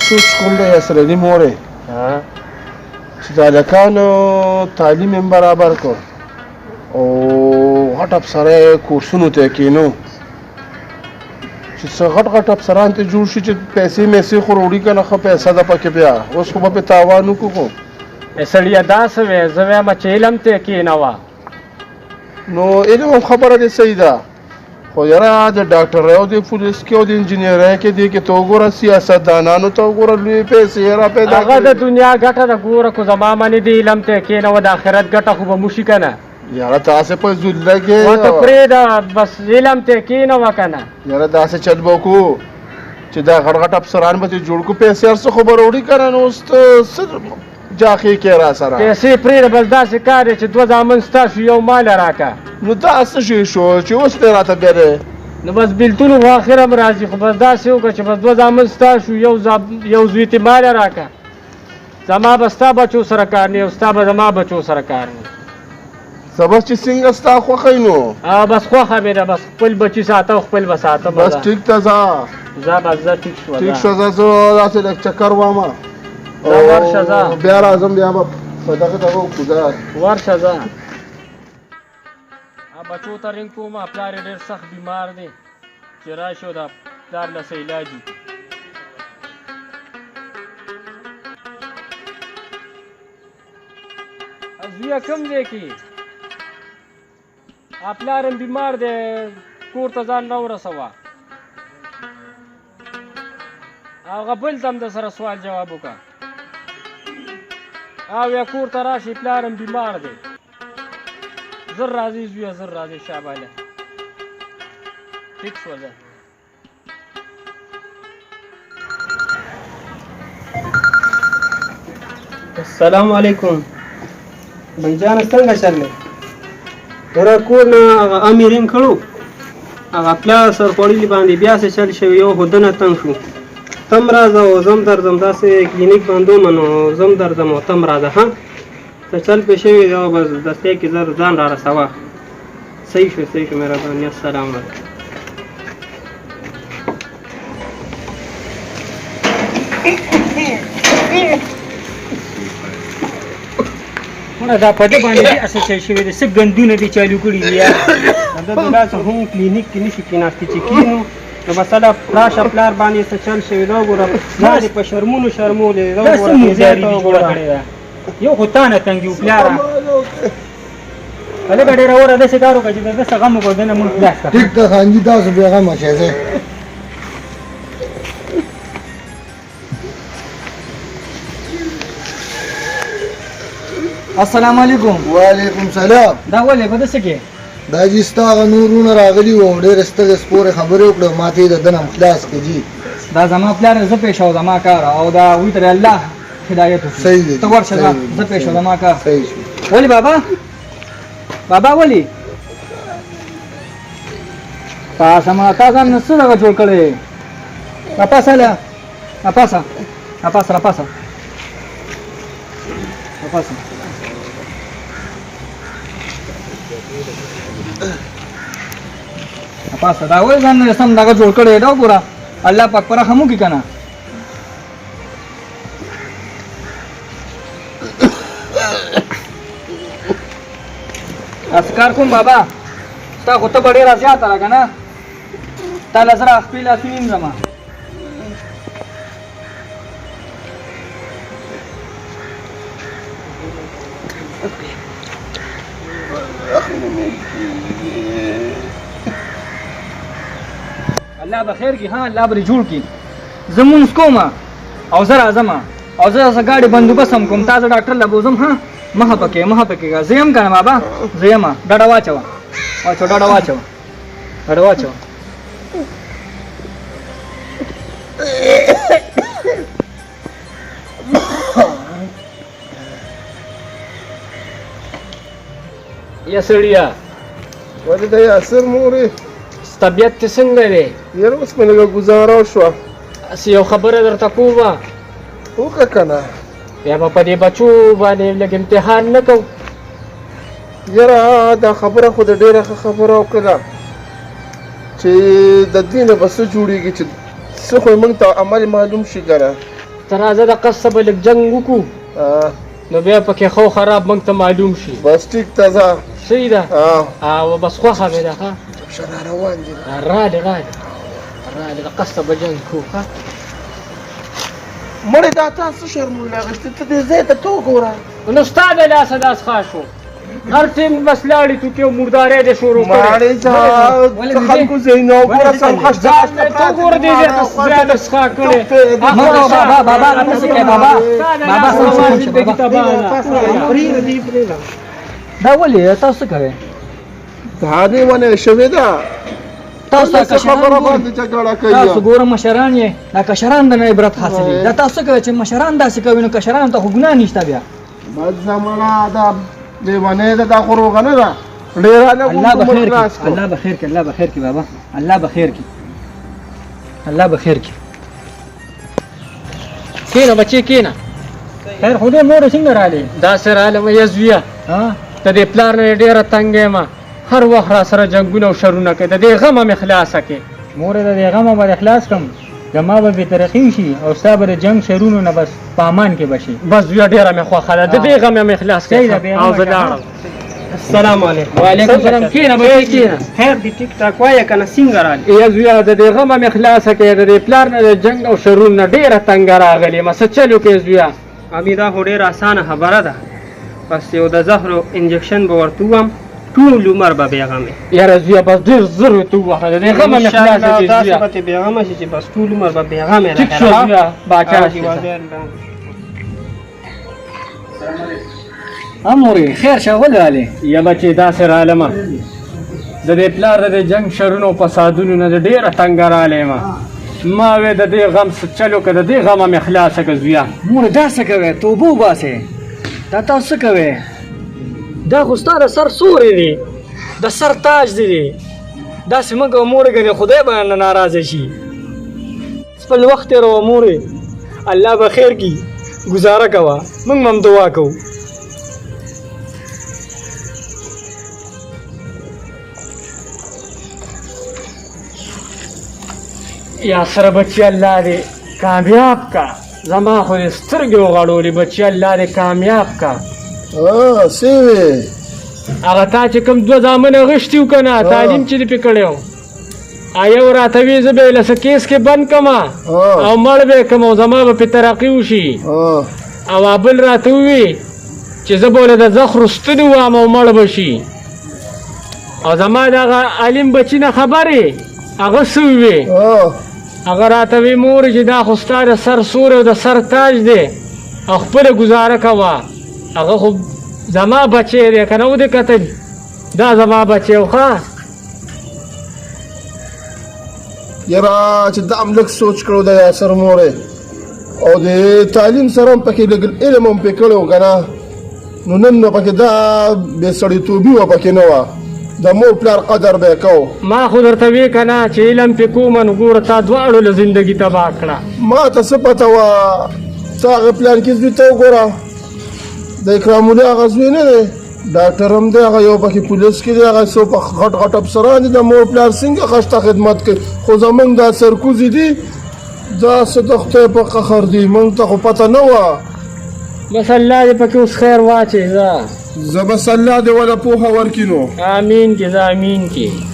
سوچ کوم دی اسرائیلي مورې چې د هلکانو تعلیم یې برابر کړ او غټ افسره کورسونو ته یې کینو چې څه غټ غټ افسران ته جوړ شي چې پیسې میسې خو وړي که نه ښه پیسه ده پکې بیا اوس خو به پې تاوان وکړو سړیه داسې وې زه وایم چې علم ته کېنوه نو علم هم خبره دې صحیح ده خو یاره د ډاکټرۍ او د پولیس کې او د انجینرۍ کې دې کې ته وګوره سیاستدانانو ته وګوره لویې پیسې یې را پیدا هغه د دنیا ګټه ده ګوره خو زما منې د علم ته کېنوه د آخرت ګټه خو به موشي که نه یاره تاسې په زله کې ورته پرېږده بس علم ته کېنوه که نه یاره داسې چل به وکړو چې دا غټ غټ افسران به دې جوړ کړو پیسې هر څه خو به راوړي که نه نو اوس ته څه جاخې کې را سره پیسې پرېږده بس داسې کار دی چې دوه زامن ستا شو یو مال یې راکړه نو دا څه شی شو چې اوس دی راته بیا دی نو بس بېلتون خو اخر هم راځي خو بس داسې وکړه چې بس دوه زامن ستا شو یو زوی ته مال یې راکړه زما به ستا بچو سره کار نه او ستا به زما بچو سره کار نه سبا چې څنګه ستا خوښه وي نو بس خوښه مې ده بس خپل بچي ساته او خپل به ساته بس ټیک ته ځه بس زه ټیک شوه ټیک شوه زه داسې لږ چکر وامه ورشه ځه بیا راځم بیا به په دغه ته وکړو ځه ورشه ځه بچو ته رنګ کوم پلار یې ډېر سخت بیمار دی چې راشي او د پلار له څه علاج وکړي زویه کوم دی کې پلار هم بیمار دی کور ته ځان راورسوه هغه بل ته هم د سره سوال جواب وکړه او یا کور ته راشي پلار هم بیمار دی زر راځي زویه زر راځي شاباله ټیک شوه زه السلام علیکم بھائی جان څنګه چل دی ورا کور نه هغه امیرین کړو هغه پلار سر خوړلي باندې بیا څه چل شوی یو خو دنه تنګ شو تم راځه او زم درځم داسې کلینیک بندوم نو زم درځم او تم راځه ها څه چل پې شوي دی او بس دستې کې زر ځان را رسوه صحیح شو مهرباني السلام علیکم دا په دې باندې اساس شوی دی څه ګندونه دي چالو کړي دي یار دا دلته هم کلینیک کې نشي کېناستې چې کینو نو بس دا راشه پلار باندې څه چل شوی دا وګوره دا دې په شرمونو شرمولې دا وګوره یو خو تا نه تنګ یو پلاره هلکه ډېره وره داسې کار وکړه چې د داسې غم وکړو دنه مونږ خلاص کړه ټیک ده خانجي تاسو بیا غم اچوئ السلام علیکم وعلیکم سلام دا ولې په داسې کې دا چې ستا هغه نورونه راغلي وو ډېرې سترې سپورې خبرې وکړې ما ته یې د دنه خلاص کړه جي دا زما پلار زه پېښ او زما کار او دا وی تر الله هدایت وکړي صحیح دی ته ورشه زه پېښ او زما کار صحیح شو ولې بابا ولې تاسو ما تاسو نن څه دغه جوړ کړی پاسه دا ولې ځان سم دغه جوړ کړی دا وګوره الله پاک پر رحم وکړي که نه اسکار کوم بابا ستا خو ته به ډېره زیاته ده که نه تا له زه خپې لاسې وینځمه الله به خیر کړي ها الله به دې جوړ کړي زه مونځ کوم او زه راځم او زه ګاډي بندوبست هم کوم تا زه ډاکټر له بوځم ها مخه پکې زه یم که نه بابا زه یم ډډه واچوه یا سړیه ولې دا یاسر مورې طبیعت دې څنګه دی یاره اوس مې لږه ګزاره وشوه هسې یو خبره درته کومه وکړه که نه بیا به په دې بچو باندې لږ امتحان نه کوو یاره دا خبره خو د ډېره ښه خبره وکړه چې د دې نه به څه جوړېږي چې څه خو موږ ته عمل معلوم شي که نه ته راځه د قصه به لږ جنګ وکړو نو بیا پکې خو خراب موږ ته معلوم شي بس ټیک ته ځه صحیح ده او بس خوښه مې ده ښه ښه را روان دي رالې د قصه به جنګ کوو ښه مړې دا تا څه شرمونه اخېستې ته دې ځای ته ته وګوره نو ستا د لاسه داس خاص شو هر ټیم بس لاړې تو کې مردارۍ دې شروع کړې ماړې ځه د خلکو ځایونه وګوره سم خشته ته وګوره دې ځای ته زیاده څښا کړې بابا تاسو کې بابا دا ولې تاسو کوي دا دې ونه شوې ده تاسو څه خبره باندې جګړه کوي تاسو ګوره مشران یې دا کشران د نه عبرت حاصلې دا تاسو کوي چې مشران داسې کوي نو کشران ته خو ګناه نشته بیا بس زمانه دا لیوانې ده دا خو روغه نه ده ډېره نه الله بخیر کی الله بخیر کی الله بخیر کی بابا الله بخیر کی الله بخیر کی کېنه بچې کېنه خیر خو دې مور څنګه راغلې داسې رالم یې زویه د دې پلار نه ډېره تنګ یم هر وخت را سره جنګونه او شرونه کوي د دې غمه مې خلاصه کړې مور د دې غمه به اخلاص کم زما به بېترقي شي او ستا به د جنګ شرونو نه بس په امان کې به شي بس زویه ډېره مې خوښه ده د دې غمه مې خلاص کړې او زه لاړم السلام علیکم وعلیکم السلام کېنه بچې کېنه خیر دې ټیک ټاک وایه که نه څنګه راغلې یا زویه د دې غمه مې خلاصه کړې د دې پلار نه د جنګ او شرونو نه ډېره تنګه راغلې یم څه چل وکړې زویه امي دا خو ډېره اسانه خبره ده بس یو د زهرو انجکشن به ورته ووایم ټول عمر به بېغمې یاره زویه بس ډېر زر ورته ووهه د دې غمه مې خلاصه کړې داسې زویه به ترې بېغمه شي چې بس ټول عمر به بېغمې ټیک شو زویه باچا شي مورې خیر شه ولې رالې یا بچې داسې رالمه د دې پلار د دې جنګ شرونو او فسادونو نه ډېره تنګه رالی یم ما وې د دې غم څه چل وکړه د دې غمه مې خلاصه کړه زویه مورې دا څه کوې توبه وباسې دا تاسو څه کوې دا خو ستا د سر سورې دی د سر تاج دی داسې مه کوه مورې ګنې خدای به نه ناراضه شي خپل وخت تېروه مورې الله به خیر کي ګزاره کوه موږ هم دعا کوو یا سره بچي الله دې کامیاب کا زما خو دې سترګې وغړولې بچي الله دې کامیاب کا څه وې هغه تا چې کوم دوه زامن غشتي و که نه تعلیم چې دې پې کړی و یو راته وي زه به یې لسه کیس کې بند کړمه او مړ به یې کړم او زما به پې ترقي وشي او بل راته ووي چې زه به ولې د زخرو ستنې ووهم او مړ به شي او زما دغه عالم بچي نه خبرې هغه څه ووي هغه راته وي مور چې دا خو ستا د سر سور او د سر تاج دی او خپله ګزاره کوه هغه خو زما بچی دی که نه و دې کتل دا زما بچی و ښه یاره چې دا هم لږ سوچ کړو د یاسر مورې او د تعلیم سره هم پکې لږ علم هم پې کړی و که نه نو نن نو پکې دا بې سړیتوبي وه پکې نه وه د مور پلار قدر به یې کوو ما خو درته وی که نه چې علم پې کومه نو ګوره تا دواړو له زندګي تباه کړه ما ته څه پته وه ته هغه پلان کې زوی ته وګوره د اکرام الله هغه زوی نه دی ډاکټر هم دی هغه یو پکې پولیس کې دی هغه څو په غټ غټ افسران دي د مور پلار څنګه خشته خدمت کوي خو زمونږ دا سرکوزي دي دا څه د خدای په قهر دي موږ ته خو پته نه وه بس الله دې پکې اوس خیر واچوي زه بس الله دې وله پوهه ورکړي نو امین کې زه امین کې